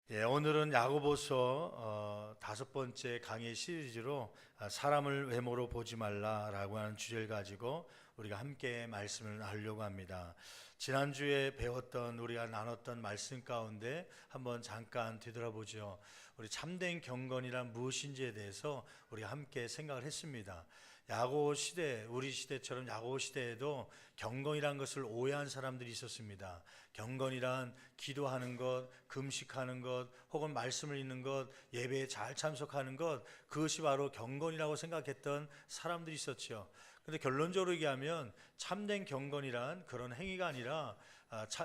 오늘은 야고보서 5번째 강의 시리즈로 사람을 외모로 보지 말라라고 하는 주제를 가지고 우리가 함께 말씀을 나누려고 합니다. 지난주에 배웠던 우리가 나눴던 말씀 가운데 한번 잠깐 되돌아보죠. 우리 참된 경건이란 무엇인지에 대해서 우리가 함께 생각을 했습니다. 야고 시대, 우리 시대처럼 야고 시대에도 경건이란 것을 오해한 사람들이 있었습니다. 경건이란 기도하는 것, 금식하는 것, 혹은 말씀을 읽는 것, 예배에 잘 참석하는 것, 그것이 바로 경건이라고 생각했던 사람들이 있었죠. 근데 결론적으로 얘기하면 참된 경건이란 그런 행위가 아니라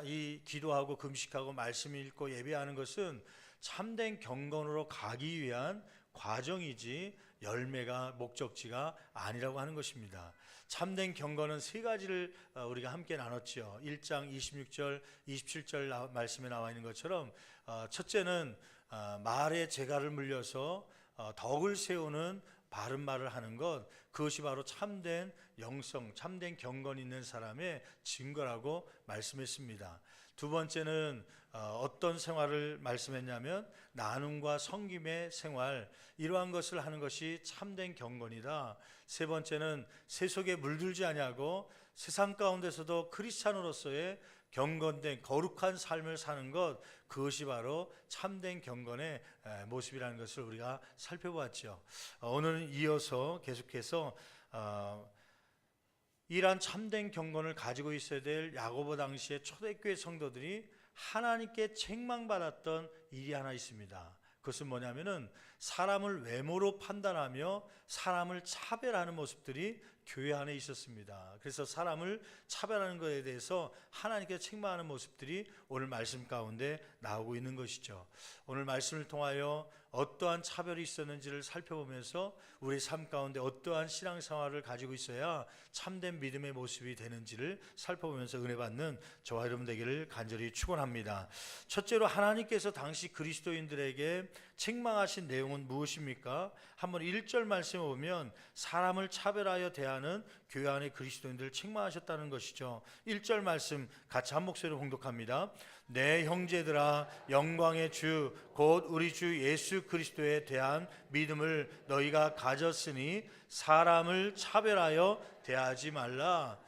이 기도하고 금식하고 말씀 읽고 예배하는 것은 참된 경건으로 가기 위한 과정이지 열매가 목적지가 아니라고 하는 것입니다. 참된 경건은 세 가지를 우리가 함께 나눴죠. 1장 26절, 27절 말씀에 나와 있는 것처럼 첫째는 말에 재갈을 물려서 덕을 세우는 바른 말을 하는 것, 그것이 바로 참된 영성, 참된 경건 있는 사람의 증거라고 말씀했습니다. 두 번째는 어떤 생활을 말씀했냐면 나눔과 섬김의 생활, 이러한 것을 하는 것이 참된 경건이다. 세 번째는 세속에 물들지 아니하고 세상 가운데서도 크리스찬으로서의 경건된 거룩한 삶을 사는 것, 그것이 바로 참된 경건의 모습이라는 것을 우리가 살펴보았죠. 오늘은 이어서 계속해서 이러한 참된 경건을 가지고 있어야 될 야고보 당시의 초대교회 성도들이 하나님께 책망받았던 일이 하나 있습니다. 그것은 뭐냐면은 사람을 외모로 판단하며 사람을 차별하는 모습들이 교회 안에 있었습니다. 그래서 사람을 차별하는 것에 대해서 하나님께 책망하는 모습들이 오늘 말씀 가운데 나오고 있는 것이죠. 오늘 말씀을 통하여 어떠한 차별이 있었는지를 살펴보면서 우리 삶 가운데 어떠한 신앙생활을 가지고 있어야 참된 믿음의 모습이 되는지를 살펴보면서 은혜 받는 저와 여러분 되기를 간절히 축원합니다. 첫째로 하나님께서 당시 그리스도인들에게 책망하신 내용은 무엇입니까? 한번 1절 말씀을 보면 사람을 차별하여 대하는 교회 안의 그리스도인들을 책망하셨다는 것이죠. 1절 말씀 같이 한 목소리로 봉독합니다. 내 형제들아, 영광의 주 곧 우리 주 예수 그리스도에 대한 믿음을 너희가 가졌으니 사람을 차별하여 대하지 말라.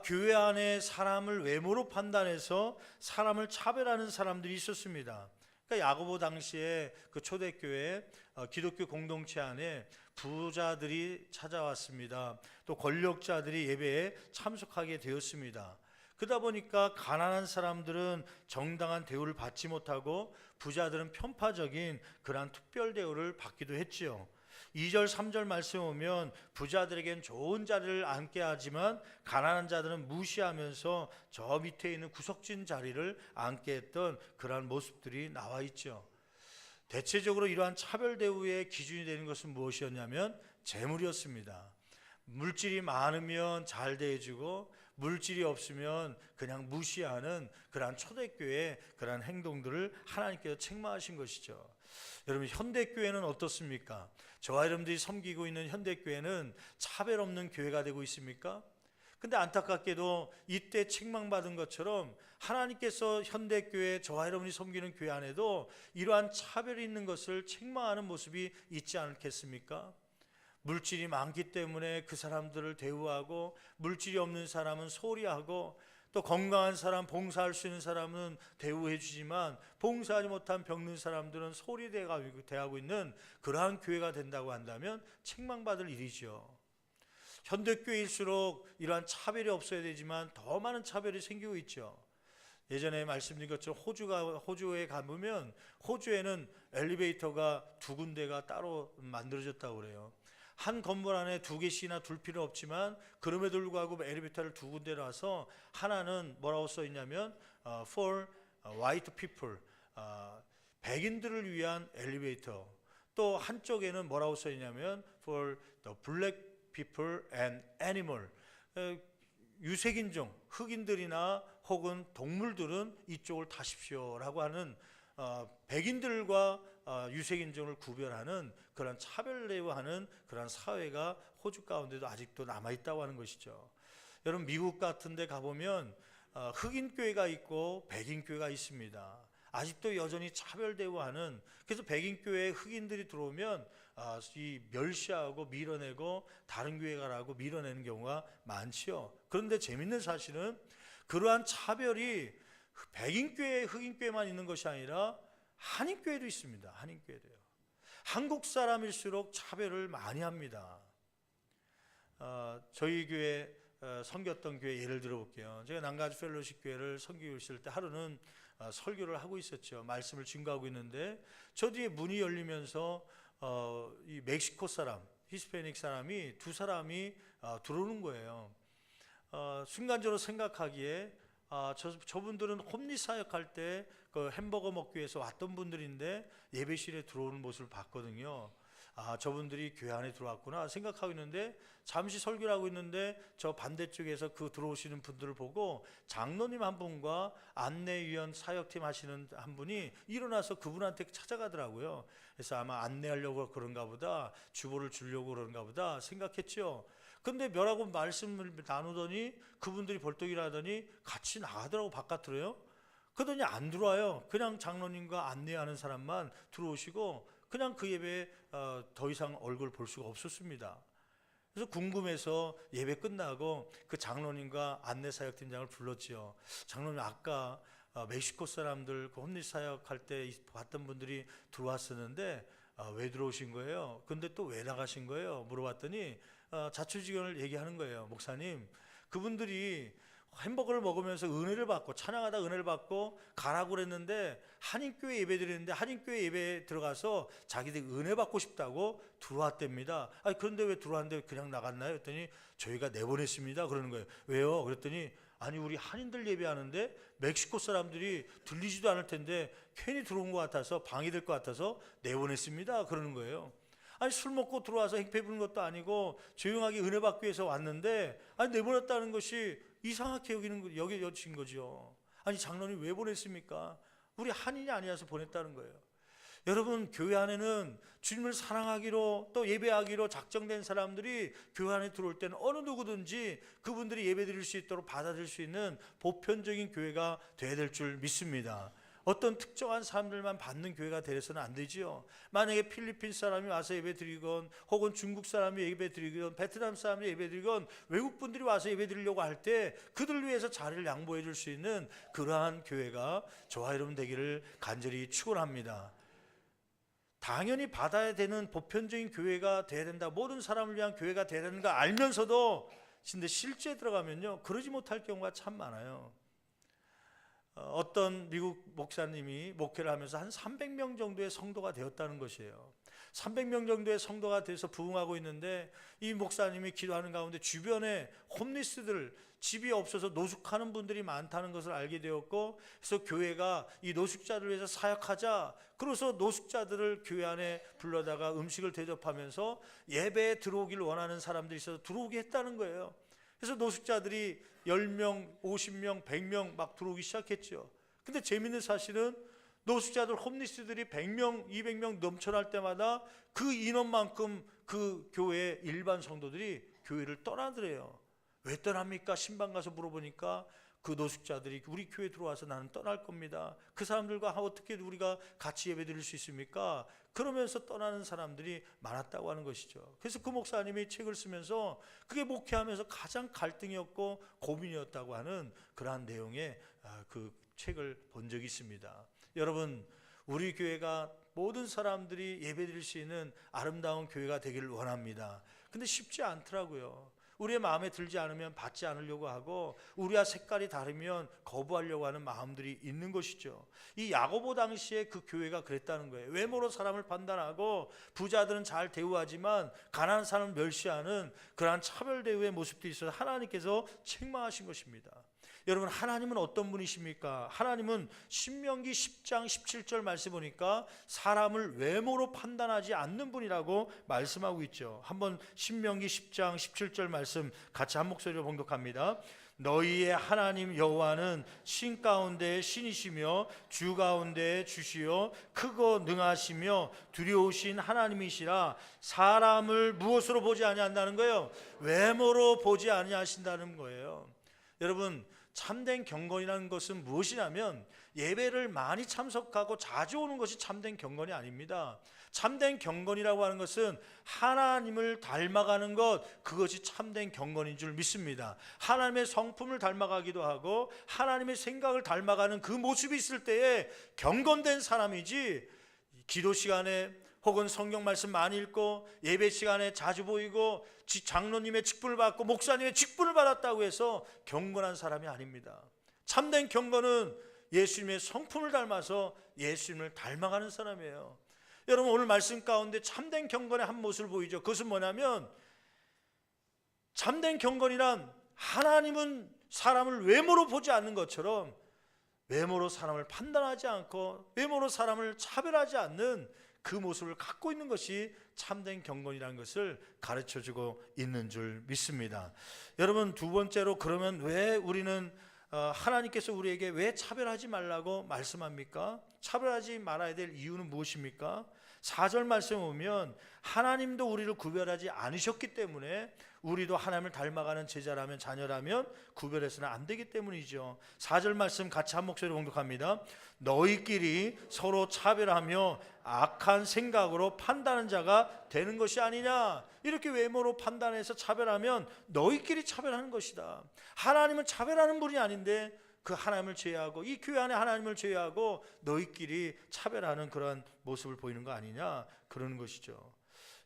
교회 안에 사람을 외모로 판단해서 사람을 차별하는 사람들이 있었습니다. 그러니까 야고보 당시에 그 초대교회 기독교 공동체 안에 부자들이 찾아왔습니다. 또 권력자들이 예배에 참석하게 되었습니다. 그러다 보니까 가난한 사람들은 정당한 대우를 받지 못하고 부자들은 편파적인 그러한 특별 대우를 받기도 했지요. 2절 3절 말씀 보면 부자들에겐 좋은 자리를 앉게 하지만 가난한 자들은 무시하면서 저 밑에 있는 구석진 자리를 앉게 했던 그러한 모습들이 나와 있죠. 대체적으로 이러한 차별 대우의 기준이 되는 것은 무엇이었냐면 재물이었습니다. 물질이 많으면 잘 대해주고 물질이 없으면 그냥 무시하는 그러한 초대교회의 그러한 행동들을 하나님께서 책망하신 것이죠. 여러분, 현대교회는 어떻습니까? 저와 여러분들이 섬기고 있는 현대교회는 차별 없는 교회가 되고 있습니까? 근데 안타깝게도 이때 책망받은 것처럼 하나님께서 현대교회, 저와 여러분이 섬기는 교회 안에도 이러한 차별이 있는 것을 책망하는 모습이 있지 않겠습니까? 물질이 많기 때문에 그 사람들을 대우하고 물질이 없는 사람은 소홀히 하고 또 건강한 사람, 봉사할 수 있는 사람은 대우해 주지만 봉사하지 못한 병든 사람들은 소홀히 대하고 있는 그러한 교회가 된다고 한다면 책망받을 일이죠. 현대교회일수록 이러한 차별이 없어야 되지만 더 많은 차별이 생기고 있죠. 예전에 말씀드린 것처럼 호주에 가보면 호주에는 엘리베이터가 두 군데가 따로 만들어졌다고 그래요. 한 건물 안에 두 개씩이나 둘 필요 없지만 그럼에도 불구하고 엘리베이터를 두 군데 놔서 하나는 뭐라고 써 있냐면 for white people, 백인들을 위한 엘리베이터, 또 한쪽에는 뭐라고 써 있냐면 for the black people and animal, 유색인종, 흑인들이나 혹은 동물들은 이쪽을 타십시오라고 하는 백인들과 유색인종을 구별하는 그런 차별 대우하는 그런 사회가 호주 가운데도 아직도 남아있다고 하는 것이죠. 여러분, 미국 같은 데 가보면 흑인 교회가 있고 백인 교회가 있습니다. 아직도 여전히 차별 대우하는, 그래서 백인 교회에 흑인들이 들어오면 이 멸시하고 밀어내고 다른 교회 가라고 밀어내는 경우가 많지요. 그런데 재밌는 사실은 그러한 차별이 백인 교회, 흑인 교회만 있는 것이 아니라 한인 교회도 있습니다. 한인 교회도요. 한국 사람일수록 차별을 많이 합니다. 저희 교회 섬겼던 교회 예를 들어볼게요. 제가 난가주 펠로십 교회를 섬기고 있을 때 하루는 설교를 하고 있었죠. 말씀을 증거하고 있는데 저 뒤에 문이 열리면서 이 멕시코 사람, 히스패닉 사람이 두 사람이 들어오는 거예요. 순간적으로 생각하기에 저분들은 홈리 사역할 때 그 햄버거 먹기 위해서 왔던 분들인데 예배실에 들어오는 모습을 봤거든요. 저분들이 교회 안에 들어왔구나 생각하고 있는데 잠시 설교를 하고 있는데 저 반대쪽에서 그 들어오시는 분들을 보고 장로님 한 분과 안내위원 사역팀 하시는 한 분이 일어나서 그분한테 찾아가더라고요. 그래서 아마 안내하려고 그런가 보다, 주보를 주려고 그런가 보다 생각했죠. 근데 뭐라고 말씀을 나누더니 그분들이 벌떡 일어나더니 같이 나가더라고, 바깥으로요. 그러더니 안 들어와요. 그냥 장로님과 안내하는 사람만 들어오시고 그냥 그 예배에 더 이상 얼굴 볼 수가 없었습니다. 그래서 궁금해서 예배 끝나고 그 장로님과 안내사역팀장을 불렀지요. 장로님, 아까 멕시코 사람들 그 홈리 사역할 때 봤던 분들이 들어왔었는데 왜 들어오신 거예요? 근데 또 왜 나가신 거예요? 물어봤더니 자초지경을 얘기하는 거예요. 목사님, 그분들이 햄버거를 먹으면서 은혜를 받고 찬양하다 은혜를 받고 가라고 그랬는데 한인교회 예배 드리는데 한인교회 예배에 들어가서 자기들이 은혜 받고 싶다고 들어왔답니다. 그런데 왜 들어왔는데 그냥 나갔나요? 그랬더니 저희가 내보냈습니다 그러는 거예요. 왜요? 그랬더니 아니, 우리 한인들 예배하는데 멕시코 사람들이 들리지도 않을 텐데 괜히 들어온 것 같아서 방해될 것 같아서 내보냈습니다 그러는 거예요. 아니, 술 먹고 들어와서 행패 부는 것도 아니고 조용하게 은혜 받기 위해서 왔는데 내보냈다는 것이 이상하게 여겨진 거죠. 아니, 장로님 왜 보냈습니까? 우리 한인이 아니어서 보냈다는 거예요. 여러분, 교회 안에는 주님을 사랑하기로 또 예배하기로 작정된 사람들이 교회 안에 들어올 때는 어느 누구든지 그분들이 예배 드릴 수 있도록 받아들일 수 있는 보편적인 교회가 되어야 될 줄 믿습니다. 어떤 특정한 사람들만 받는 교회가 되어서는 안 되지요. 만약에 필리핀 사람이 와서 예배드리건 혹은 중국 사람이 예배드리건 베트남 사람이 예배드리건 외국 분들이 와서 예배드리려고 할 때 그들을 위해서 자리를 양보해 줄 수 있는 그러한 교회가 저와 여러분 되기를 간절히 축원합니다. 당연히 받아야 되는 보편적인 교회가 돼야 된다, 모든 사람을 위한 교회가 돼야 되는 거 알면서도 근데 실제 들어가면요 그러지 못할 경우가 참 많아요. 어떤 미국 목사님이 목회를 하면서 한 300명 정도의 성도가 되었다는 것이에요. 300명 정도의 성도가 돼서 부흥하고 있는데 이 목사님이 기도하는 가운데 주변에 홈리스들, 집이 없어서 노숙하는 분들이 많다는 것을 알게 되었고, 그래서 교회가 이 노숙자들을 위해서 사역하자, 그래서 노숙자들을 교회 안에 불러다가 음식을 대접하면서 예배에 들어오길 원하는 사람들이 있어서 들어오게 했다는 거예요. 그래서 노숙자들이 10명, 50명, 100명 막 들어오기 시작했죠. 근데 재밌는 사실은 노숙자들, 홈리스들이 100명, 200명 넘쳐날 때마다 그 인원만큼 그 교회의 일반 성도들이 교회를 떠나더래요. 왜 떠납니까? 신방 가서 물어보니까 그 노숙자들이 우리 교회 들어와서 나는 떠날 겁니다. 그 사람들과 어떻게 우리가 같이 예배 드릴 수 있습니까? 그러면서 떠나는 사람들이 많았다고 하는 것이죠. 그래서 그 목사님이 책을 쓰면서 그게 목회하면서 가장 갈등이었고 고민이었다고 하는 그러한 내용의 그 책을 본 적이 있습니다. 여러분, 우리 교회가 모든 사람들이 예배 드릴 수 있는 아름다운 교회가 되기를 원합니다. 근데 쉽지 않더라고요. 우리의 마음에 들지 않으면 받지 않으려고 하고 우리와 색깔이 다르면 거부하려고 하는 마음들이 있는 것이죠. 이 야고보 당시에 그 교회가 그랬다는 거예요. 외모로 사람을 판단하고 부자들은 잘 대우하지만 가난한 사람을 멸시하는 그러한 차별 대우의 모습도 있어서 하나님께서 책망하신 것입니다. 여러분, 하나님은 어떤 분이십니까? 하나님은 신명기 10장 17절 말씀 보니까 사람을 외모로 판단하지 않는 분이라고 말씀하고 있죠. 한번 신명기 10장 17절 말씀 같이 한 목소리로 봉독합니다. 너희의 하나님 여호와는 신 가운데 신이시며 주 가운데 주시요 크고 능하시며 두려우신 하나님이시라. 사람을 무엇으로 보지 아니한다는 거예요? 외모로 보지 아니하신다는 거예요. 여러분, 참된 경건이라는 것은 무엇이냐면 예배를 많이 참석하고 자주 오는 것이 참된 경건이 아닙니다. 참된 경건이라고 하는 것은 하나님을 닮아가는 것, 그것이 참된 경건인 줄 믿습니다. 하나님의 성품을 닮아가기도 하고 하나님의 생각을 닮아가는 그 모습이 있을 때에 경건된 사람이지, 기도 시간에 혹은 성경 말씀 많이 읽고 예배 시간에 자주 보이고 장로님의 직분을 받고 목사님의 직분을 받았다고 해서 경건한 사람이 아닙니다. 참된 경건은 예수님의 성품을 닮아서 예수님을 닮아가는 사람이에요. 여러분, 오늘 말씀 가운데 참된 경건의 한 모습을 보이죠. 그것은 뭐냐면, 참된 경건이란 하나님은 사람을 외모로 보지 않는 것처럼 외모로 사람을 판단하지 않고 외모로 사람을 차별하지 않는 그 모습을 갖고 있는 것이 참된 경건이라는 것을 가르쳐주고 있는 줄 믿습니다. 여러분, 두 번째로, 그러면 왜 우리는 하나님께서 우리에게 왜 차별하지 말라고 말씀합니까? 차별하지 말아야 될 이유는 무엇입니까? 4절 말씀에 보면 하나님도 우리를 구별하지 않으셨기 때문에 우리도 하나님을 닮아가는 제자라면, 자녀라면 구별해서는 안 되기 때문이죠. 4절 말씀 같이 한 목소리로 봉독합니다. 너희끼리 서로 차별하며 악한 생각으로 판단하는 자가 되는 것이 아니냐. 이렇게 외모로 판단해서 차별하면 너희끼리 차별하는 것이다. 하나님은 차별하는 분이 아닌데 그 하나님을 제외하고, 이 교회 안에 하나님을 제외하고 너희끼리 차별하는 그런 모습을 보이는 거 아니냐, 그러는 것이죠.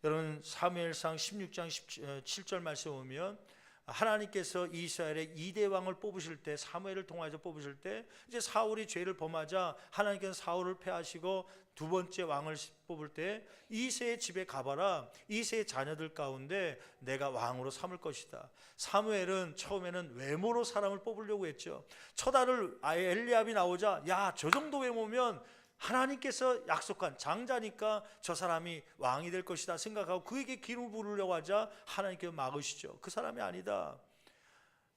여러분, 사무엘상 16장 17절 말씀 보면 하나님께서 이스라엘의 2대 왕을 뽑으실 때, 사무엘을 통해서 뽑으실 때, 이제 사울이 죄를 범하자 하나님께서 사울을 패하시고 두 번째 왕을 뽑을 때 이새의 집에 가봐라. 이새의 자녀들 가운데 내가 왕으로 삼을 것이다. 사무엘은 처음에는 외모로 사람을 뽑으려고 했죠. 첫 아들 엘리압이 나오자, 야, 저 정도 외모면 하나님께서 약속한 장자니까 저 사람이 왕이 될 것이다 생각하고 그에게 기름을 부으려고 하자 하나님께서 막으시죠. 그 사람이 아니다.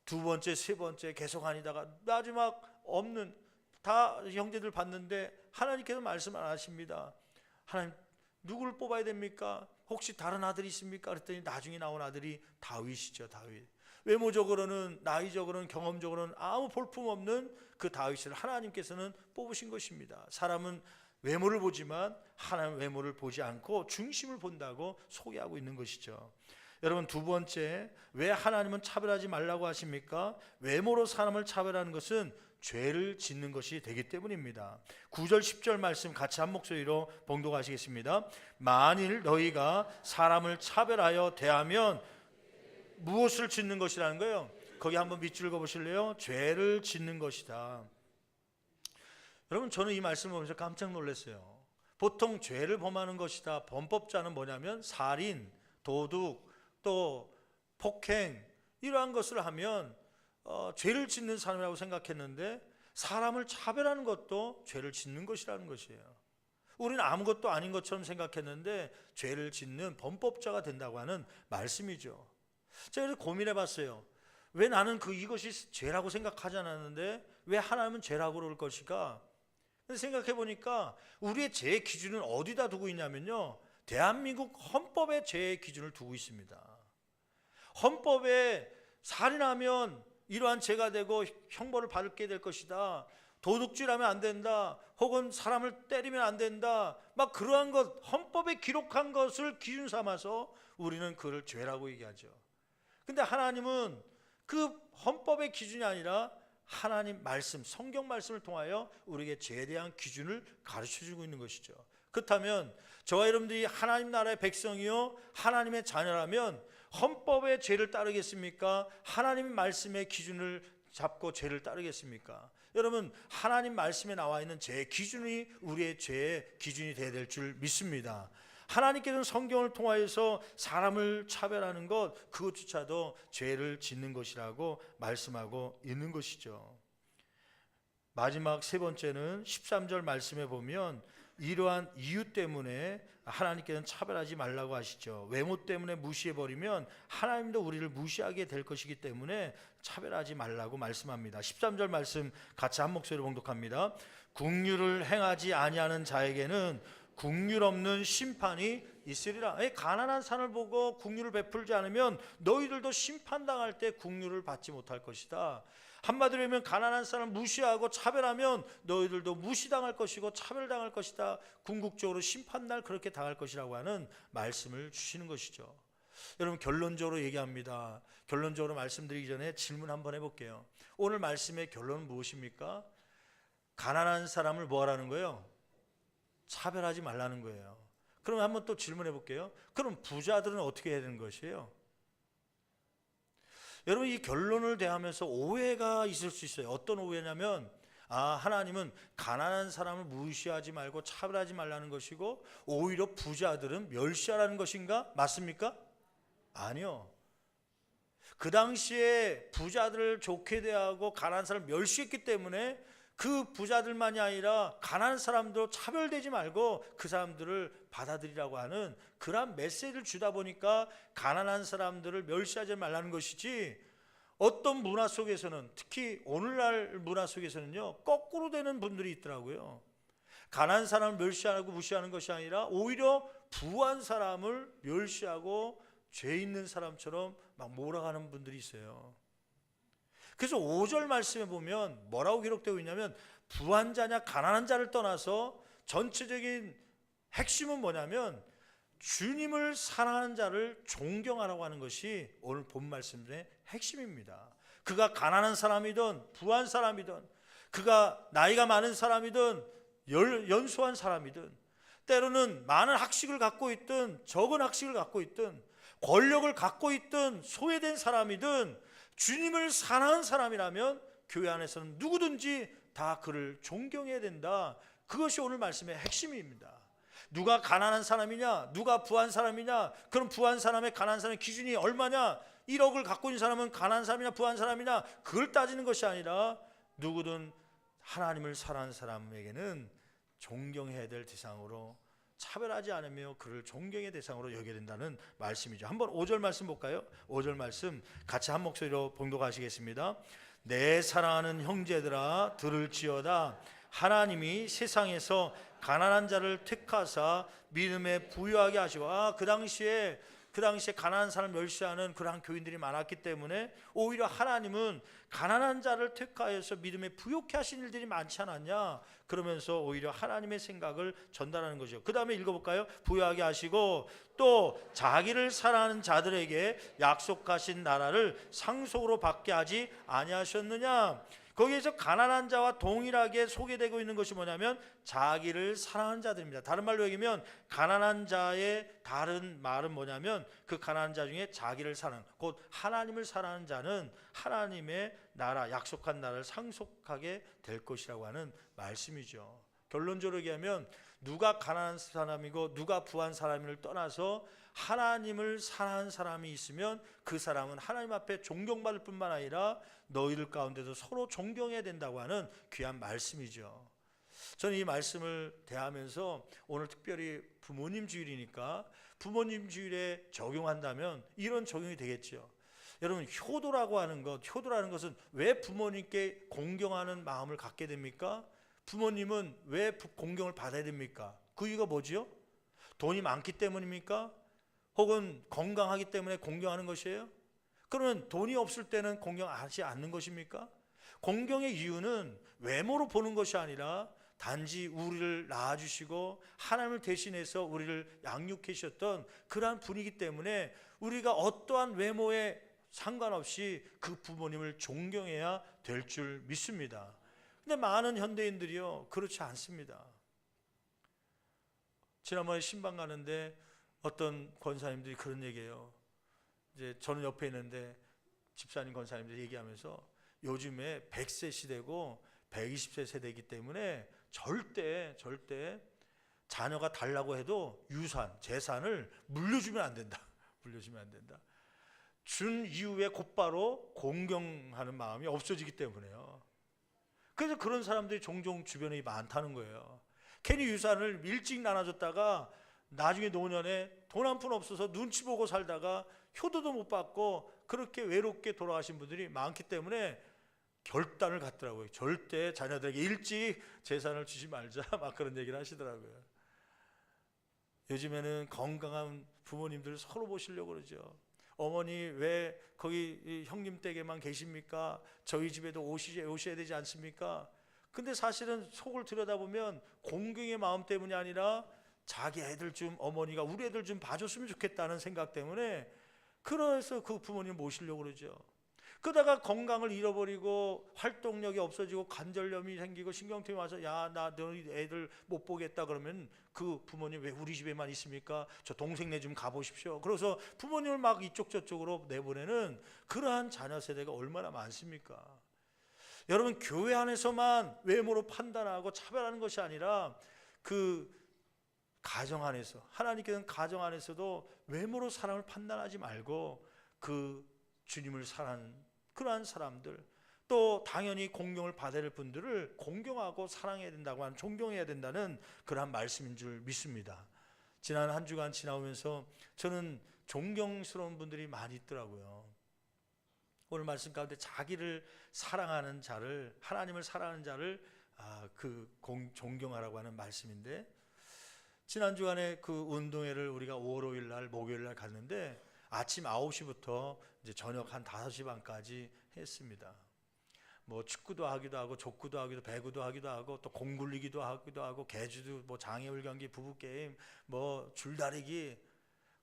두 번째, 세 번째 계속 아니다가 마지막 없는, 다 형제들 봤는데 하나님께서 말씀 안 하십니다. 하나님, 누구를 뽑아야 됩니까? 혹시 다른 아들이 있습니까? 그랬더니 나중에 나온 아들이 다윗이죠. 다윗. 외모적으로는, 나이적으로는, 경험적으로는 아무 볼품없는 그 다윗을 하나님께서는 뽑으신 것입니다. 사람은 외모를 보지만 하나님 외모를 보지 않고 중심을 본다고 소개하고 있는 것이죠. 여러분, 두 번째, 왜 하나님은 차별하지 말라고 하십니까? 외모로 사람을 차별하는 것은 죄를 짓는 것이 되기 때문입니다. 9절 10절 말씀 같이 한 목소리로 봉독하시겠습니다. 만일 너희가 사람을 차별하여 대하면 무엇을 짓는 것이라는 거예요? 거기 한번 밑줄 그어보실래요? 죄를 짓는 것이다. 여러분, 저는 이 말씀을 보면서 깜짝 놀랐어요. 보통 죄를 범하는 것이다, 범법자는 뭐냐면 살인, 도둑, 또 폭행, 이러한 것을 하면 죄를 짓는 사람이라고 생각했는데, 사람을 차별하는 것도 죄를 짓는 것이라는 것이에요. 우리는 아무것도 아닌 것처럼 생각했는데 죄를 짓는 범법자가 된다고 하는 말씀이죠. 제가 그래서 고민해 봤어요. 왜 나는 이것이 죄라고 생각하지 않았는데 왜 하나님은 죄라고 그럴 것일까? 생각해 보니까 우리의 죄의 기준은 어디다 두고 있냐면요, 대한민국 헌법에 죄의 기준을 두고 있습니다. 헌법에 살인하면 이러한 죄가 되고 형벌을 받게 될 것이다, 도둑질하면 안 된다, 혹은 사람을 때리면 안 된다, 막 그러한 것, 헌법에 기록한 것을 기준 삼아서 우리는 그를 죄라고 얘기하죠. 근데 하나님은 그 헌법의 기준이 아니라 하나님 말씀, 성경 말씀을 통하여 우리에게 죄에 대한 기준을 가르쳐주고 있는 것이죠. 그렇다면 저와 여러분들이 하나님 나라의 백성이요 하나님의 자녀라면 헌법의 죄를 따르겠습니까? 하나님 말씀의 기준을 잡고 죄를 따르겠습니까? 여러분, 하나님 말씀에 나와 있는 죄의 기준이 우리의 죄의 기준이 되어야 될 줄 믿습니다. 하나님께서는 성경을 통하여서 사람을 차별하는 것, 그것조차도 죄를 짓는 것이라고 말씀하고 있는 것이죠. 마지막 세 번째는 13절 말씀에 보면 이러한 이유 때문에 하나님께서는 차별하지 말라고 하시죠. 외모 때문에 무시해버리면 하나님도 우리를 무시하게 될 것이기 때문에 차별하지 말라고 말씀합니다. 13절 말씀 같이 한 목소리로 봉독합니다. 긍휼을 행하지 아니하는 자에게는 긍휼 없는 심판이 있으리라. 가난한 산을 보고 긍휼을 베풀지 않으면 너희들도 심판당할 때 긍휼을 받지 못할 것이다. 한마디로 하면 가난한 사람 무시하고 차별하면 너희들도 무시당할 것이고 차별당할 것이다. 궁극적으로 심판날 그렇게 당할 것이라고 하는 말씀을 주시는 것이죠. 여러분, 결론적으로 얘기합니다. 결론적으로 말씀드리기 전에 질문 한번 해볼게요. 오늘 말씀의 결론은 무엇입니까? 가난한 사람을 뭐 하라는 거예요? 차별하지 말라는 거예요. 그럼 한번 또 질문해 볼게요. 그럼 부자들은 어떻게 해야 되는 것이에요? 여러분, 이 결론을 대하면서 오해가 있을 수 있어요. 어떤 오해냐면, 하나님은 가난한 사람을 무시하지 말고 차별하지 말라는 것이고 오히려 부자들은 멸시하라는 것인가? 맞습니까? 아니요. 그 당시에 부자들을 좋게 대하고 가난한 사람을 멸시했기 때문에 그 부자들만이 아니라 가난한 사람도 차별되지 말고 그 사람들을 받아들이라고 하는 그러한 메시지를 주다 보니까 가난한 사람들을 멸시하지 말라는 것이지, 어떤 문화 속에서는, 특히 오늘날 문화 속에서는요, 거꾸로 되는 분들이 있더라고요. 가난한 사람을 멸시하고 무시하는 것이 아니라 오히려 부한 사람을 멸시하고 죄 있는 사람처럼 막 몰아가는 분들이 있어요. 그래서 5절 말씀에 보면 뭐라고 기록되고 있냐면, 부한 자냐 가난한 자를 떠나서 전체적인 핵심은 뭐냐면 주님을 사랑하는 자를 존경하라고 하는 것이 오늘 본 말씀의 핵심입니다. 그가 가난한 사람이든 부한 사람이든, 그가 나이가 많은 사람이든 연소한 사람이든, 때로는 많은 학식을 갖고 있든 적은 학식을 갖고 있든 권력을 갖고 있든 소외된 사람이든 주님을 사랑하는 사람이라면 교회 안에서는 누구든지 다 그를 존경해야 된다. 그것이 오늘 말씀의 핵심입니다. 누가 가난한 사람이냐, 누가 부한 사람이냐, 그럼 부한 사람의 가난한 사람의 기준이 얼마냐, 1억을 갖고 있는 사람은 가난한 사람이냐 부한 사람이냐, 그걸 따지는 것이 아니라 누구든 하나님을 사랑하는 사람에게는 존경해야 될 대상으로, 차별하지 않으며 그를 존경의 대상으로 여겨야 된다는 말씀이죠. 한번 5절 말씀 볼까요? 5절 말씀 같이 한 목소리로 봉독하시겠습니다. 내 사랑하는 형제들아 들을지어다. 하나님이 세상에서 가난한 자를 택하사 믿음에 부유하게 하시고, 그 당시에 가난한 사람을 멸시하는 그러한 교인들이 많았기 때문에 오히려 하나님은 가난한 자를 택하여서 믿음에 부유케 하신 일들이 많지 않았냐, 그러면서 오히려 하나님의 생각을 전달하는 거죠. 그 다음에 읽어볼까요? 부유하게 하시고 또 자기를 사랑하는 자들에게 약속하신 나라를 상속으로 받게 하지 아니하셨느냐. 거기에서 가난한 자와 동일하게 소개되고 있는 것이 뭐냐면 자기를 사랑하는 자들입니다. 다른 말로 얘기하면 가난한 자의 다른 말은 뭐냐면 그 가난한 자 중에 자기를 사랑, 곧 하나님을 사랑하는 자는 하나님의 나라, 약속한 나라를 상속하게 될 것이라고 하는 말씀이죠. 결론적으로 얘기하면 누가 가난한 사람이고 누가 부한 사람을 떠나서 하나님을 사랑하는 사람이 있으면 그 사람은 하나님 앞에 존경받을 뿐만 아니라 너희들 가운데도 서로 존경해야 된다고 하는 귀한 말씀이죠. 저는 이 말씀을 대하면서 오늘 특별히 부모님 주일이니까 부모님 주일에 적용한다면 이런 적용이 되겠죠. 여러분, 효도라는 것은 왜 부모님께 공경하는 마음을 갖게 됩니까? 부모님은 왜 공경을 받아야 됩니까? 그 이유가 뭐죠? 돈이 많기 때문입니까? 혹은 건강하기 때문에 공경하는 것이에요? 그러면 돈이 없을 때는 공경하지 않는 것입니까? 공경의 이유는 외모로 보는 것이 아니라 단지 우리를 낳아주시고 하나님을 대신해서 우리를 양육해 주셨던 그러한 분이기 때문에 우리가 어떠한 외모에 상관없이 그 부모님을 존경해야 될 줄 믿습니다. 근데 많은 현대인들이요, 그렇지 않습니다. 지난번에 신방 가는데 어떤 권사님들이 그런 얘기해요. 이제 저는 옆에 있는데 집사님 권사님들이 얘기하면서 요즘에 100세 시대고 120세 세대이기 때문에 절대 자녀가 달라고 해도 재산을 물려주면 안 된다. 물려주면 안 된다. 준 이후에 곧바로 공경하는 마음이 없어지기 때문에요. 그래서 그런 사람들이 종종 주변에 많다는 거예요. 괜히 유산을 일찍 나눠줬다가 나중에 노년에 돈 한 푼 없어서 눈치 보고 살다가 효도도 못 받고 그렇게 외롭게 돌아가신 분들이 많기 때문에 결단을 갖더라고요. 절대 자녀들에게 일찍 재산을 주지 말자, 막 그런 얘기를 하시더라고요. 요즘에는 건강한 부모님들 서로 보시려고 그러죠. 어머니 왜 거기 이 형님 댁에만 계십니까? 저희 집에도 오셔야 되지 않습니까? 근데 사실은 속을 들여다보면 공경의 마음 때문이 아니라 자기 애들 좀, 어머니가 우리 애들 좀 봐줬으면 좋겠다는 생각 때문에 그래서 그 부모님 모시려고 그러죠. 그러다가 건강을 잃어버리고 활동력이 없어지고 관절염이 생기고 신경통이 와서 야, 나 너희 애들 못 보겠다 그러면 그 부모님 왜 우리 집에만 있습니까? 저 동생네 좀 가보십시오. 그래서 부모님을 막 이쪽 저쪽으로 내보내는 그러한 자녀 세대가 얼마나 많습니까? 여러분, 교회 안에서만 외모로 판단하고 차별하는 것이 아니라 그 가정 안에서, 하나님께서는 가정 안에서도 외모로 사람을 판단하지 말고 그 주님을 사랑하는 그러한 사람들, 또 당연히 공경을 받아야 할 분들을 공경하고 사랑해야 된다고 하는, 존경해야 된다는 그러한 말씀인 줄 믿습니다. 지난 한 주간 지나오면서 저는 존경스러운 분들이 많이 있더라고요. 오늘 말씀 가운데 자기를 사랑하는 자를, 하나님을 사랑하는 자를 존경하라고 하는 말씀인데, 지난 주간에 그 운동회를 우리가 5월 5일 날 목요일 날 갔는데 아침 9시부터 이제 저녁 한 5시 반까지 했습니다. 뭐 축구도 하기도 하고 족구도 하기도, 배구도 하기도 하고, 또 공 굴리기도 하기도 하고, 개주도, 뭐 장애울 경기, 부부 게임, 뭐 줄다리기.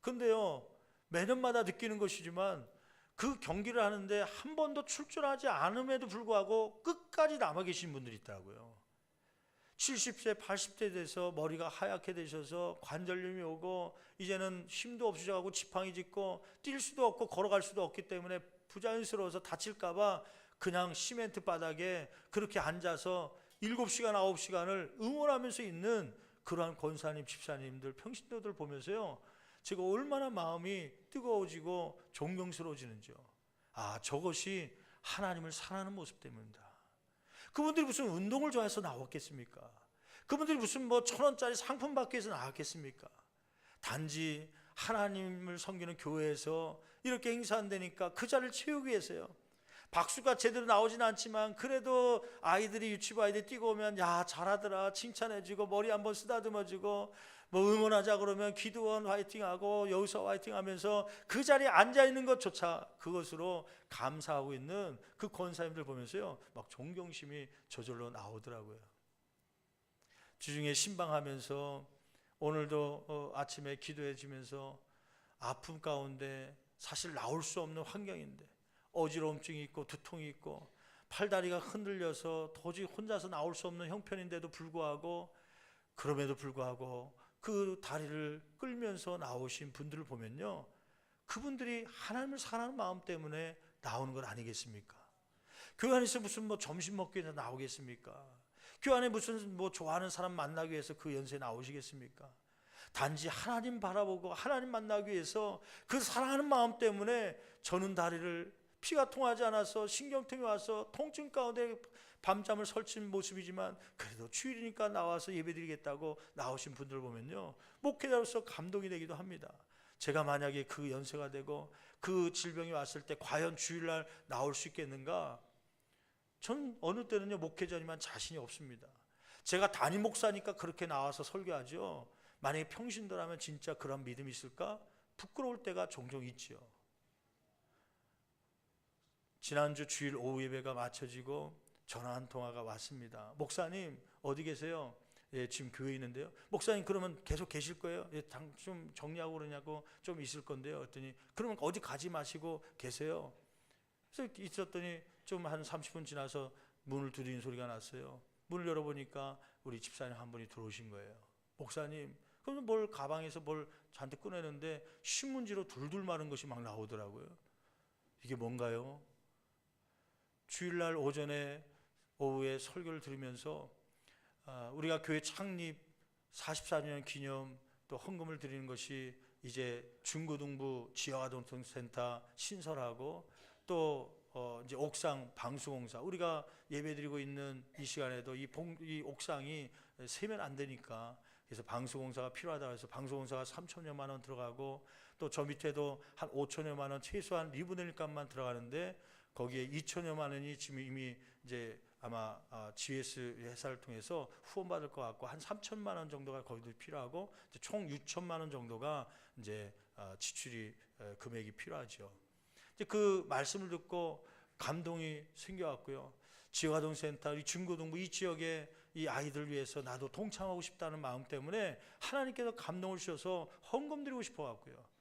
근데요, 매년마다 느끼는 것이지만 그 경기를 하는데 한 번도 출전하지 않음에도 불구하고 끝까지 남아 계신 분들이 있더라고요. 70세, 80대 돼서 머리가 하얗게 되셔서 관절염이 오고 이제는 힘도 없으셔가고 지팡이 짚고 뛸 수도 없고 걸어갈 수도 없기 때문에 부자연스러워서 다칠까 봐 그냥 시멘트 바닥에 그렇게 앉아서 7시간, 9시간을 응원하면서 있는 그러한 권사님, 집사님들, 평신도들 보면서요, 제가 얼마나 마음이 뜨거워지고 존경스러워지는지요. 아, 저것이 하나님을 사랑하는 모습 때문이다. 그분들이 무슨 운동을 좋아해서 나왔겠습니까? 그분들이 무슨 뭐 1,000원짜리 상품 받기 위해서 나왔겠습니까? 단지 하나님을 섬기는 교회에서 이렇게 행사한다니까 그 자리를 채우기 위해서요. 박수가 제대로 나오진 않지만 그래도 아이들이, 유치부 아이들이 뛰고 오면 야, 잘하더라 칭찬해주고 머리 한번 쓰다듬어주고, 뭐 응원하자 그러면 기도원 화이팅하고 여기서 화이팅하면서 그 자리에 앉아있는 것조차 그것으로 감사하고 있는 그 권사님들 보면서요, 막 존경심이 저절로 나오더라고요. 주중에 신방하면서 오늘도 아침에 기도해 주면서 아픔 가운데 사실 나올 수 없는 환경인데 어지러움증이 있고 두통이 있고 팔다리가 흔들려서 도저히 혼자서 나올 수 없는 형편인데도 불구하고, 그럼에도 불구하고 그 다리를 끌면서 나오신 분들을 보면요, 그분들이 하나님을 사랑하는 마음 때문에 나오는 것 아니겠습니까? 교회 안에서 무슨 뭐 점심 먹기 위해서 나오겠습니까? 교회 안에 무슨 뭐 좋아하는 사람 만나기 위해서 그 연세에 나오시겠습니까? 단지 하나님 바라보고 하나님 만나기 위해서 그 사랑하는 마음 때문에 저는 다리를, 피가 통하지 않아서 신경통이 와서 통증 가운데 밤잠을 설친 모습이지만 그래도 주일이니까 나와서 예배드리겠다고 나오신 분들 보면요, 목회자로서 감동이 되기도 합니다. 제가 만약에 그 연세가 되고 그 질병이 왔을 때 과연 주일날 나올 수 있겠는가? 전 어느 때는요, 목회자니만 자신이 없습니다. 제가 담임 목사니까 그렇게 나와서 설교하죠. 만약에 평신도라면 진짜 그런 믿음이 있을까? 부끄러울 때가 종종 있죠. 지난주 주일 오후 예배가 마쳐지고 전화 한 통화가 왔습니다. 목사님 어디 계세요? 예, 지금 교회에 있는데요. 목사님 그러면 계속 계실 거예요? 예, 좀 정리하고 그러냐고, 좀 있을 건데요. 그랬더니 그러면 어디 가지 마시고 계세요. 그래서 있었더니 좀 한 30분 지나서 문을 두드리는 소리가 났어요. 문을 열어보니까 우리 집사님 한 분이 들어오신 거예요. 목사님, 그러면 뭘 가방에서 뭘 잔뜩 꺼내는데 신문지로 둘둘 마른 것이 막 나오더라고요. 이게 뭔가요? 주일날 오전에 오후에 설교를 들으면서 우리가 교회 창립 44주년 기념 또 헌금을 드리는 것이 이제 중고등부 지역아동센터 신설하고 또 이제 옥상 방수공사, 우리가 예배드리고 있는 이 시간에도 이 옥상이 세면 안 되니까 그래서 방수공사가 필요하다고 해서 방수공사가 3천여만 원 들어가고, 또 저 밑에도 한 5천여만 원 최소한 리브넬 값만 들어가는데 거기에 2천여만 원이 지금 이미 이제 아마 GS 회사를 통해서 후원받을 것 같고 한 3천만 원 정도가 거기도 필요하고 총 6천만 원 정도가 이제 지출이 금액이 필요하죠. 이제 그 말씀을 듣고 감동이 생겨왔고요. 지역아동센터, 이 중고등부 이 지역에 이 아이들 위해서 나도 동참하고 싶다는 마음 때문에 하나님께서 감동을 주셔서 헌금 드리고 싶어 갖고요.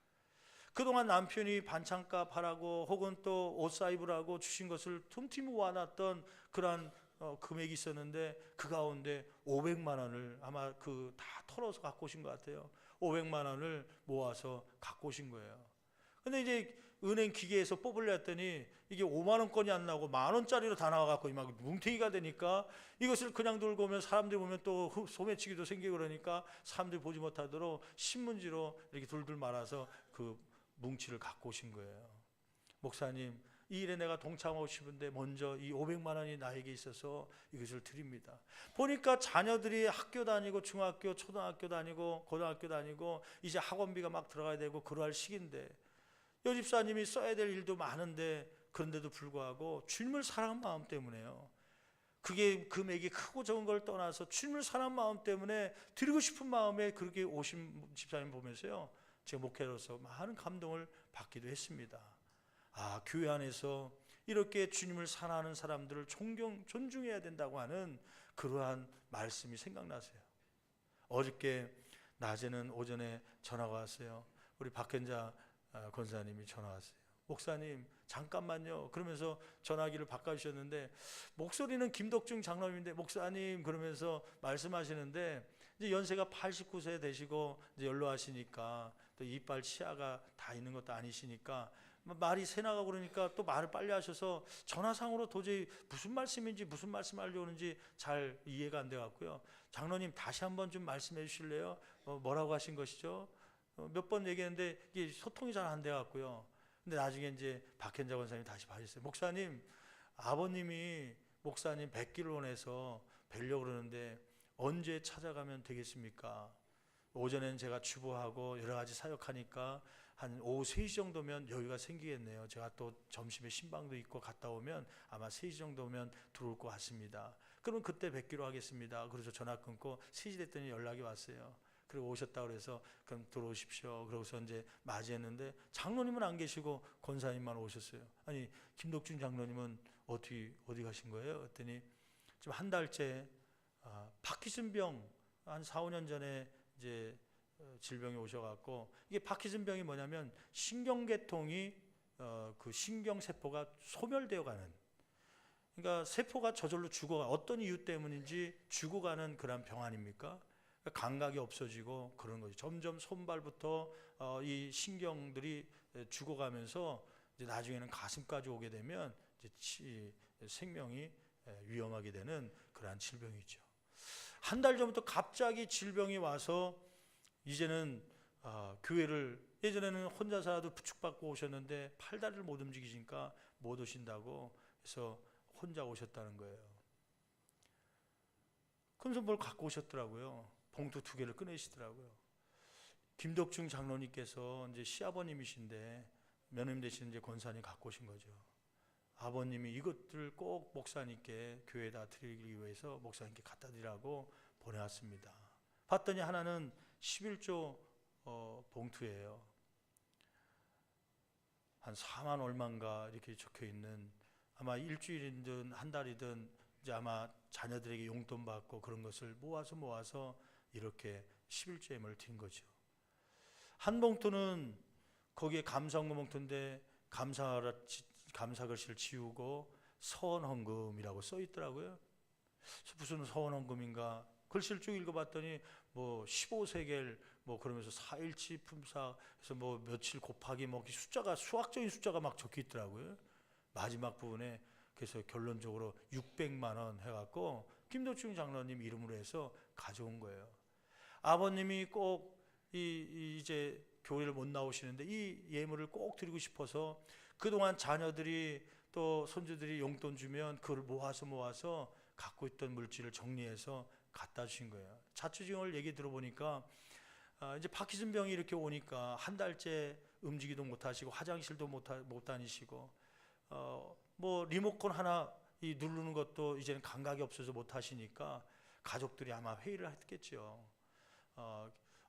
그동안 남편이 반찬값 하라고 혹은 또 옷 사 입으라고 주신 것을 틈틈이 모아놨던 그러한 금액이 있었는데 그 가운데 500만 원을 아마 그 다 털어서 갖고 오신 것 같아요. 500만 원을 모아서 갖고 오신 거예요. 근데 이제 은행 기계에서 뽑으려 했더니 이게 5만 원권이 안 나오고 만 원짜리로 다 나와갖고 막 뭉탱이가 되니까 이것을 그냥 들고 오면 사람들이 보면 또 소매치기도 생기고 그러니까 사람들이 보지 못하도록 신문지로 이렇게 둘둘 말아서 그 뭉치를 갖고 오신 거예요. 목사님, 이 일에 내가 동참하고 싶은데 먼저 이 500만 원이 나에게 있어서 이것을 드립니다. 보니까 자녀들이 학교 다니고 중학교, 초등학교 다니고 고등학교 다니고 이제 학원비가 막 들어가야 되고 그러할 시기인데 여 집사님이 써야 될 일도 많은데 그런데도 불구하고 주님을 사랑한 마음 때문에요. 그게 금액이 크고 적은 걸 떠나서 주님을 사랑한 마음 때문에 드리고 싶은 마음에 그렇게 오신 집사님 보면서요. 제가 목회로서 많은 감동을 받기도 했습니다. 교회 안에서 이렇게 주님을 사랑하는 사람들을 존중해야 된다고 하는 그러한 말씀이 생각나세요. 어저께 낮에는 오전에 전화가 왔어요. 우리 박현자 권사님이 전화 왔어요. 목사님 잠깐만요. 그러면서 전화기를 바꿔주셨는데 목소리는 김덕중 장로님인데 목사님 그러면서 말씀하시는데 이제 연세가 89세 되시고 이제 연로하시니까 또 이빨 치아가 다 있는 것도 아니시니까 말이 새나가고 그러니까 또 말을 빨리 하셔서 전화상으로 도저히 무슨 말씀인지 무슨 말씀하려고 하는지 잘 이해가 안 돼 갖고요. 장로님 다시 한번 좀 말씀해 주실래요? 뭐라고 하신 것이죠? 몇 번 얘기했는데 이게 소통이 잘 안 돼 갖고요. 근데 나중에 이제 박현자 권사님이 다시 봐주셨어요. 목사님, 아버님이 목사님 뵙기를 원해서 뵈려고 그러는데 언제 찾아가면 되겠습니까? 오전엔 제가 주부하고 여러 가지 사역하니까 한 오후 3시 정도면 여유가 생기겠네요. 제가 또 점심에 신방도 있고 갔다 오면 아마 3시 정도면 들어올 것 같습니다. 그러면 그때 뵙기로 하겠습니다. 그래서 전화 끊고 3시 됐더니 연락이 왔어요. 그리고 오셨다고 그래서 그럼 들어오십시오. 그러고서 이제 맞이했는데 장로님은 안 계시고 권사님만 오셨어요. 아니 김덕준 장로님은 어디 가신 거예요? 그랬더니 지금 한 달째 파킨슨병 한 4, 5년 전에 이제 질병이 오셔갖고 이게 파킨슨병이 뭐냐면 신경계통이 그 신경세포가 소멸되어 가는 그러니까 세포가 저절로 죽어가 어떤 이유 때문인지 죽어가는 그런 병 아닙니까? 감각이 없어지고 그런 거죠. 점점 손발부터 이 신경들이 죽어가면서 이제 나중에는 가슴까지 오게 되면 이제 생명이 위험하게 되는 그러한 질병이죠. 한 달 전부터 갑자기 질병이 와서 이제는 교회를 예전에는 혼자서라도 부축받고 오셨는데 팔다리를 못 움직이시니까 못 오신다고 해서 혼자 오셨다는 거예요. 그래서 뭘 갖고 오셨더라고요. 봉투 2개를 꺼내시더라고요. 김덕중 장로님께서 이제 시아버님이신데 며느님 되시는 이제 권사님 갖고 오신 거죠. 아버님이 이것들 꼭 목사님께 교회에다 드리기 위해서 목사님께 갖다 드리라고 보내왔습니다. 봤더니 하나는 11조 봉투예요. 한 4만 얼마인가 이렇게 적혀 있는 아마 일주일이든 한 달이든 이제 아마 자녀들에게 용돈 받고 그런 것을 모아서 이렇게 11조엠을 드린 거죠. 한 봉투는 거기에 감사헌금 봉투인데 감사 글씨를 지우고 서원헌금이라고 써 있더라고요. 무슨 서원헌금인가 글씨를 쭉 읽어봤더니 뭐 15세겔 뭐 그러면서 4일치 품삯 해서 뭐 며칠 곱하기 뭐 숫자가 수학적인 숫자가 막 적혀 있더라고요. 마지막 부분에 그래서 결론적으로 600만 원 해갖고 김덕중 장로님 이름으로 해서 가져온 거예요. 아버님이 꼭 이제 교회를 못 나오시는데 이 예물을 꼭 드리고 싶어서 그동안 자녀들이 또 손주들이 용돈 주면 그걸 모아서 갖고 있던 물질을 정리해서 갖다 주신 거예요. 자초지종을 얘기 들어보니까 이제 파킨슨병이 이렇게 오니까 한 달째 움직이도 못하시고 화장실도 못 다니시고 뭐 리모컨 하나 이 누르는 것도 이제는 감각이 없어서 못 하시니까 가족들이 아마 회의를 했겠죠.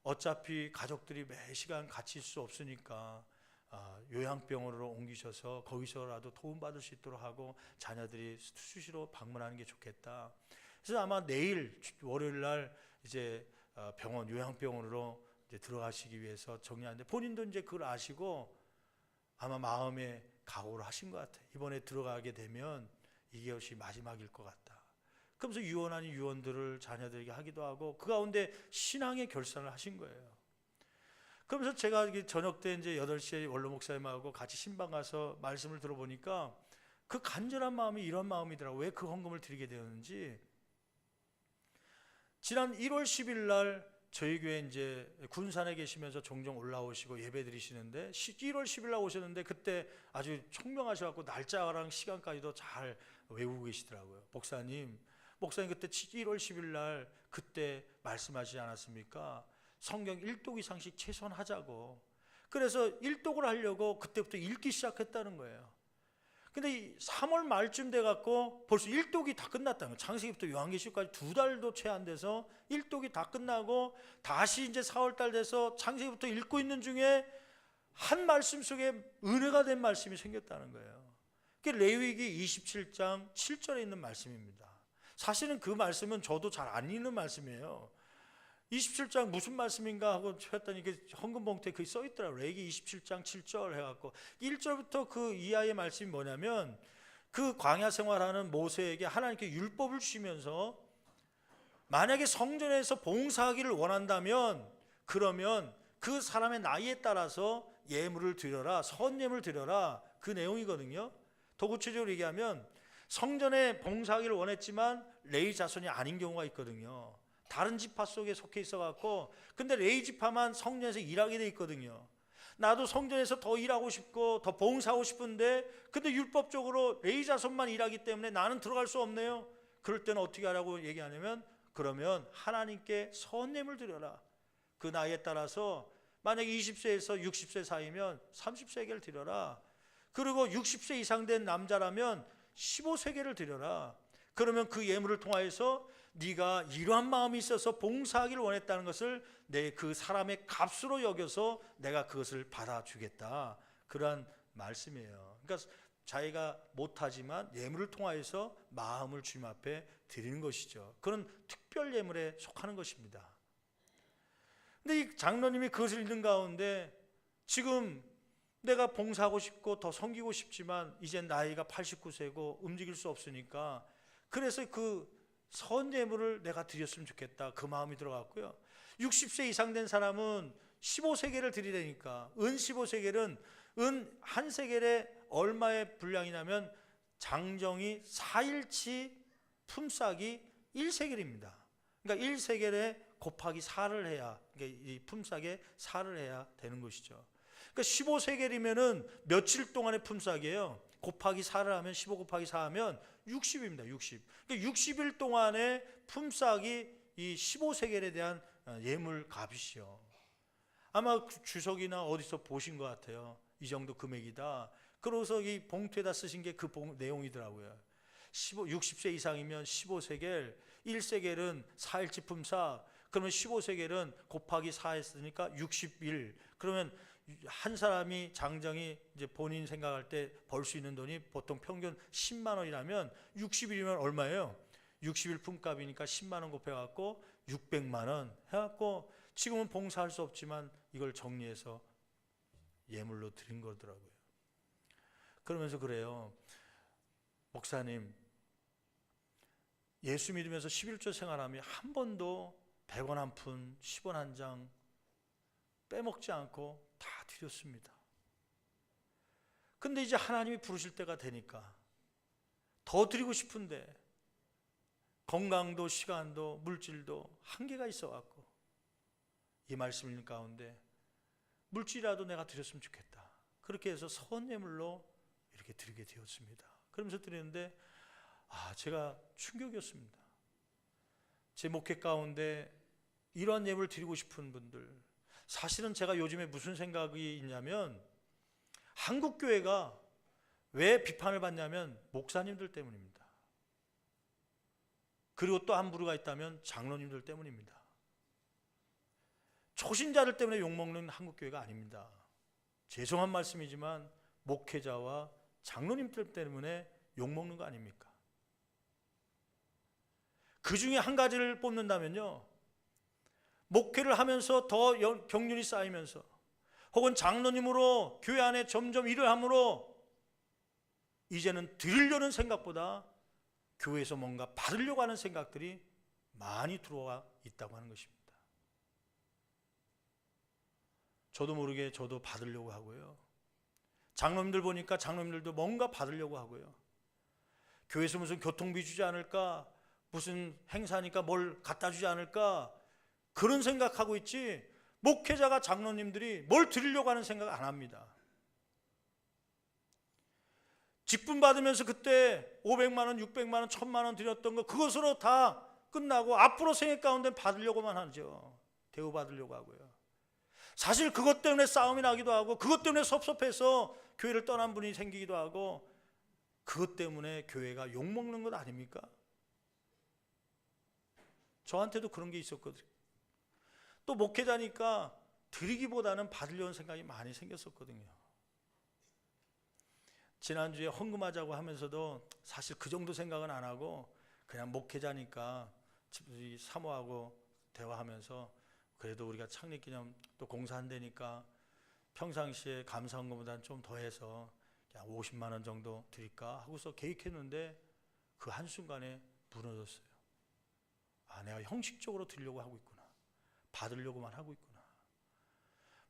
어차피 가족들이 매 시간 같이 있을 수 없으니까 요양병원으로 옮기셔서 거기서라도 도움받을 수 있도록 하고 자녀들이 수시로 방문하는 게 좋겠다. 그래서 아마 내일 월요일 날 이제 병원 요양병원으로 이제 들어가시기 위해서 정리하는데, 본인도 이제 그걸 아시고 아마 마음에 각오를 하신 것 같아요. 이번에 들어가게 되면 이것이 마지막일 것 같다. 그러면서 유언 아닌 유언들을 자녀들에게 하기도 하고 그 가운데 신앙의 결단을 하신 거예요. 그러면서 제가 저녁 때 이제 8시에 원로 목사님하고 같이 신방 가서 말씀을 들어보니까 그 간절한 마음이 이런 마음이더라고요. 왜 그 헌금을 드리게 되었는지. 지난 1월 10일 날 저희 교회 이제 군산에 계시면서 종종 올라오시고 예배 드리시는데 1월 10일 날 오셨는데 그때 아주 총명하셔갖고 날짜랑 시간까지도 잘 외우고 계시더라고요. 목사님 그때 1월 10일 날 그때 말씀하시지 않았습니까? 성경 1독 이상씩 최소한 하자고. 그래서 1독을 하려고 그때부터 읽기 시작했다는 거예요. 근데 3월 말쯤 돼갖고 벌써 1독이 다 끝났다는 거예요. 창세기부터 요한계시록까지 2달도 채 안 돼서 1독이 다 끝나고 다시 이제 4월 달 돼서 창세기부터 읽고 있는 중에 한 말씀 속에 은혜가 된 말씀이 생겼다는 거예요. 그게 레위기 27장 7절에 있는 말씀입니다. 사실은 그 말씀은 저도 잘 안 읽는 말씀이에요. 27장 무슨 말씀인가 하고 했더니 이게 헌금 봉투에 그게 써 있더라고요. 레위기 27장 7절 해갖고 1절부터 그 이하의 말씀이 뭐냐면 그 광야 생활하는 모세에게 하나님께 율법을 주시면서 만약에 성전에서 봉사하기를 원한다면 그러면 그 사람의 나이에 따라서 예물을 드려라, 선예물을 드려라, 그 내용이거든요. 더 구체적으로 얘기하면 성전에 봉사하기를 원했지만 레위 자손이 아닌 경우가 있거든요. 다른 지파 속에 속해 있어갖고 근데 레위 지파만 성전에서 일하게 돼 있거든요. 나도 성전에서 더 일하고 싶고 더 봉사하고 싶은데 근데 율법적으로 레위 자손만 일하기 때문에 나는 들어갈 수 없네요. 그럴 때는 어떻게 하라고 얘기하냐면 그러면 하나님께 선예물 드려라. 그 나이에 따라서 만약에 20세에서 60세 사이면 30세겔 드려라. 그리고 60세 이상 된 남자라면 15세겔을 드려라. 그러면 그 예물을 통하여서 네가 이러한 마음이 있어서 봉사하기를 원했다는 것을 내 그 사람의 값으로 여겨서 내가 그것을 받아주겠다. 그러한 말씀이에요. 그러니까 자기가 못하지만 예물을 통하여서 마음을 주님 앞에 드리는 것이죠. 그런 특별 예물에 속하는 것입니다. 근데 이 장로님이 그것을 읽는 가운데 지금 내가 봉사하고 싶고 더 섬기고 싶지만 이제 나이가 89세고 움직일 수 없으니까 그래서 그 선예물을 내가 드렸으면 좋겠다. 그 마음이 들어갔고요. 60세 이상 된 사람은 15세겔을 드리려니까 은 15세겔은 은 한 세겔에 얼마의 분량이냐면 장정이 4일치 품삯이 1세겔입니다. 그러니까 1세겔에 곱하기 4를 해야, 그러니까 이 품삯에 4를 해야 되는 것이죠. 그러니까 15세겔이면은 며칠 동안의 품삯이에요. 곱하기 4를 하면 15 곱하기 4 하면 60입니다. 60. 그러니까 60일 동안의 품삯이 이 15세겔에 대한 예물 값이시요. 아마 주석이나 어디서 보신 것 같아요. 이 정도 금액이다. 그래서 이 봉투에다 쓰신 게 그 내용이더라고요. 60세 이상이면 15세겔, 1세겔은 4일치 품삯, 그러면 15세겔은 곱하기 4 했으니까 60일. 그러면 한 사람이 장정이 이제 본인 생각할 때 벌 수 있는 돈이 보통 평균 10만 원이라면 60일이면 얼마예요? 60일 품값이니까 10만 원 곱해갖고 600만 원 해갖고 지금은 봉사할 수 없지만 이걸 정리해서 예물로 드린 거더라고요. 그러면서 그래요. 목사님, 예수 믿으면서 11조 생활하며 한 번도 100원 한 푼, 10원 한 장 빼먹지 않고 다 드렸습니다. 근데 이제 하나님이 부르실 때가 되니까 더 드리고 싶은데 건강도 시간도 물질도 한계가 있어갖고 이 말씀 읽는 가운데 물질이라도 내가 드렸으면 좋겠다. 그렇게 해서 선예물로 이렇게 드리게 되었습니다. 그러면서 드리는데 제가 충격이었습니다. 제 목회 가운데 이러한 예물을 드리고 싶은 분들, 사실은 제가 요즘에 무슨 생각이 있냐면 한국교회가 왜 비판을 받냐면 목사님들 때문입니다. 그리고 또 한 부류가 있다면 장로님들 때문입니다. 초신자들 때문에 욕먹는 한국교회가 아닙니다. 죄송한 말씀이지만 목회자와 장로님들 때문에 욕먹는 거 아닙니까? 그 중에 한 가지를 뽑는다면요, 목회를 하면서 더 경륜이 쌓이면서 혹은 장로님으로 교회 안에 점점 일을 함으로 이제는 드리려는 생각보다 교회에서 뭔가 받으려고 하는 생각들이 많이 들어와 있다고 하는 것입니다. 저도 모르게 저도 받으려고 하고요. 장로님들 보니까 장로님들도 뭔가 받으려고 하고요. 교회에서 무슨 교통비 주지 않을까, 무슨 행사니까 뭘 갖다 주지 않을까, 그런 생각하고 있지 목회자가 장로님들이 뭘 드리려고 하는 생각 안 합니다. 직분 받으면서 그때 500만 원, 600만 원, 1000만 원 드렸던 거 그것으로 다 끝나고 앞으로 생애 가운데 받으려고만 하죠. 대우받으려고 하고요. 사실 그것 때문에 싸움이 나기도 하고 그것 때문에 섭섭해서 교회를 떠난 분이 생기기도 하고 그것 때문에 교회가 욕먹는 것 아닙니까? 저한테도 그런 게 있었거든요. 또 목회자니까 드리기보다는 받으려는 생각이 많이 생겼었거든요. 지난주에 헌금하자고 하면서도 사실 그 정도 생각은 안 하고 그냥 목회자니까 사모하고 대화하면서 그래도 우리가 창립기념 또 공사한다니까 평상시에 감사한 것보다는 좀 더해서 그냥 50만 원 정도 드릴까 하고서 계획했는데 그 한순간에 무너졌어요. 내가 형식적으로 드리려고 하고 있구나. 받으려고만 하고 있구나.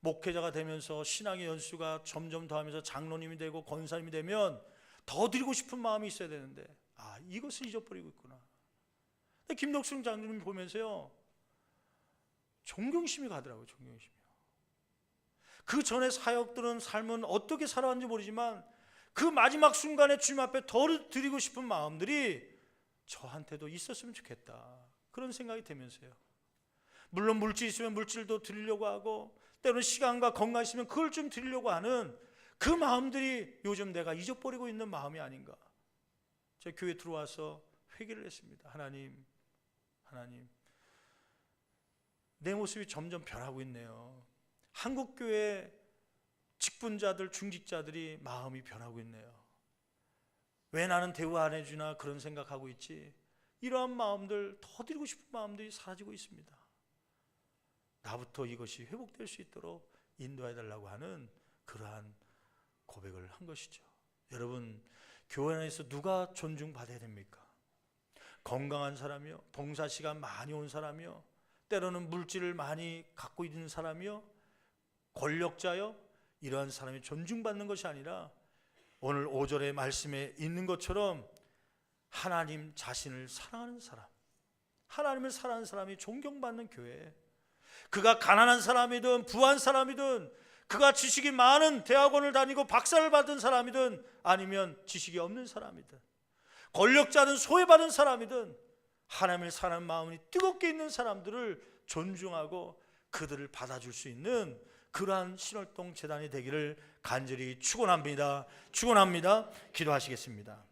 목회자가 되면서 신앙의 연수가 점점 더하면서 장로님이 되고 권사님이 되면 더 드리고 싶은 마음이 있어야 되는데 이것을 잊어버리고 있구나. 근데 김덕순 장로님 보면서요 존경심이 가더라고요. 존경심이요. 그 전에 사역들은 삶은 어떻게 살아왔는지 모르지만 그 마지막 순간에 주님 앞에 더 드리고 싶은 마음들이 저한테도 있었으면 좋겠다. 그런 생각이 들면서요. 물론 물질 있으면 물질도 드리려고 하고 때로는 시간과 건강 있으면 그걸 좀 드리려고 하는 그 마음들이 요즘 내가 잊어버리고 있는 마음이 아닌가. 제가 교회에 들어와서 회개를 했습니다. 하나님 내 모습이 점점 변하고 있네요. 한국교회 직분자들, 중직자들이 마음이 변하고 있네요. 왜 나는 대우 안 해주나 그런 생각하고 있지. 이러한 마음들, 더 드리고 싶은 마음들이 사라지고 있습니다. 나부터 이것이 회복될 수 있도록 인도해달라고 하는 그러한 고백을 한 것이죠. 여러분, 교회 안에서 누가 존중받아야 됩니까? 건강한 사람이요? 봉사시간 많이 온 사람이요? 때로는 물질을 많이 갖고 있는 사람이요? 권력자요? 이러한 사람이 존중받는 것이 아니라 오늘 5절의 말씀에 있는 것처럼 하나님 자신을 사랑하는 사람, 하나님을 사랑하는 사람이 존경받는 교회. 그가 가난한 사람이든 부한 사람이든 그가 지식이 많은 대학원을 다니고 박사를 받은 사람이든 아니면 지식이 없는 사람이든 권력자든 소외받은 사람이든 하나님을 사랑하는 마음이 뜨겁게 있는 사람들을 존중하고 그들을 받아줄 수 있는 그러한 신월동 재단이 되기를 간절히 축원합니다. 기도하시겠습니다.